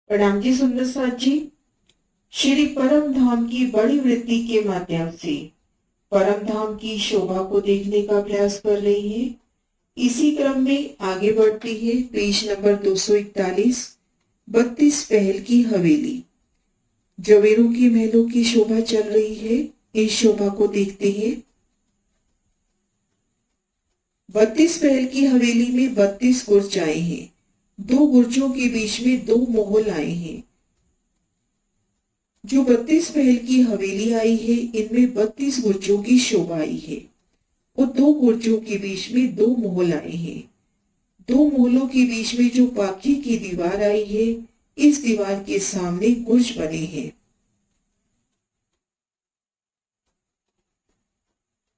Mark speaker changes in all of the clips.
Speaker 1: प्रणाम जी सुंदर साथ जी। श्री परम धाम की बड़ी वृत्ति के माध्यम से परम धाम की शोभा को देखने का प्रयास कर रही है। इसी क्रम में आगे बढ़ती है पेज नंबर 241, 32 पहल की हवेली। जवेरों की महलों की शोभा चल रही है, इस शोभा को देखते हैं। 32 पहल की हवेली में 32 गुर्ज आए हैं। दो गुर्जों के बीच में दो मोहल आए हैं। जो 32 पहल की हवेली आई है, इनमें 32 गुर्जों की शोभा आई है और दो गुर्जों के बीच में दो मोहल आए हैं। दो मोहलों के बीच में जो पाखी की दीवार आई है, इस दीवार के सामने गुर्ज बने हैं।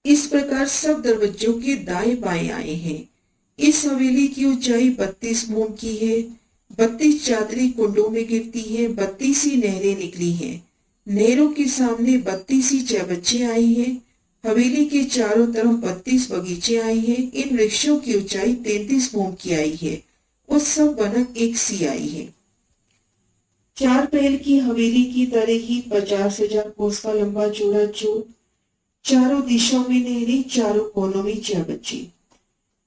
Speaker 1: इस प्रकार सब दरवाजों के दाएं बाएं आए हैं। इस हवेली की ऊंचाई 32 मोम की है। 32 चादरी कुंडों में गिरती है। 32 ही नहरें निकली हैं। नहरों के सामने 32 ही चौबच्चे आए हैं। हवेली के चारों तरफ 32 बगीचे आए हैं। इन वृक्षों की ऊंचाई 33 मोम की आई है और सब बनक एक सी आई है। चार पहल की हवेली की तरह ही 50,000 कोस का लंबा चौड़ा चोर, चारों दिशाओं में नहरें, चारों कोनों में चौबच्चे।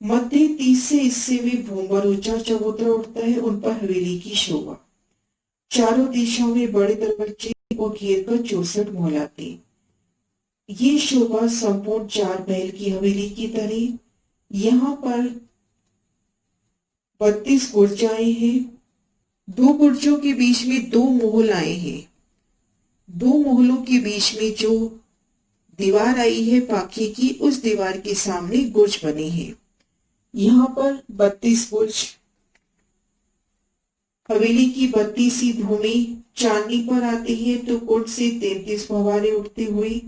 Speaker 1: मध्य 30 से हिस्से में भूमर ऊंचा चबूतरा उठता है, उन पर हवेली की शोभा। चारों दिशाओं में बड़े दरवाजे और घेर कर 64 मोहल आते। ये शोभा संपूर्ण चार पहल की हवेली की तरह। यहाँ पर 32 गुर्ज आए हैं। दो गुर्जों के बीच में दो मोहल आए हैं। दो मोहलों के बीच में जो दीवार आई है पाखे की, उस दीवार के सामने गुर्ज बने हैं। यहाँ पर 32 गुर्ज। हवेली की 32वीं भूमि चांदनी पर आती है तो कुंड से 33 फव्वारे उठते हुए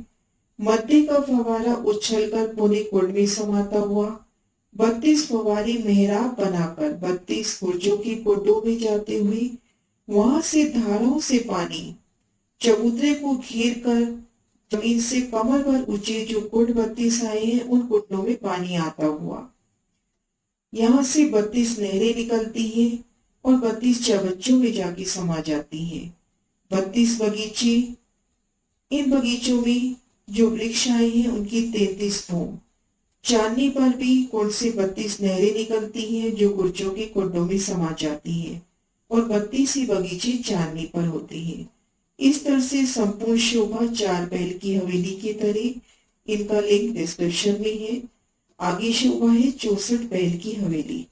Speaker 1: मध्य का फव्वारा उछलकर पुणे कुंड में समाता हुआ 32 फव्वारे मेहराब बनाकर 32 गुर्जों के कुंडों में जाते हुए वहां से धाराओं से पानी चबूतरे को घेर कर जमीन से कमर भर ऊंचे जो कुंड 32 आए हैं, उन कुंडों में पानी आता हुआ यहाँ से 32 नहरें निकलती हैं और 32 चौबच्चों में जाके समा जाती हैं। 32 बगीचे, इन बगीचों में जो वृक्ष आए हैं उनकी 33 फूम। चांदनी पर भी कुंड से 32 नहरें निकलती हैं जो गुर्जों के कुंडों में समा जाती हैं और 32 ही बगीचे चांदनी पर होते हैं। इस तरह से संपूर्ण शोभा चार पहल की हवेली की तरह। इनका लिंक डिस्क्रिप्शन में है। आगे शोभा है 64 पहल की हवेली।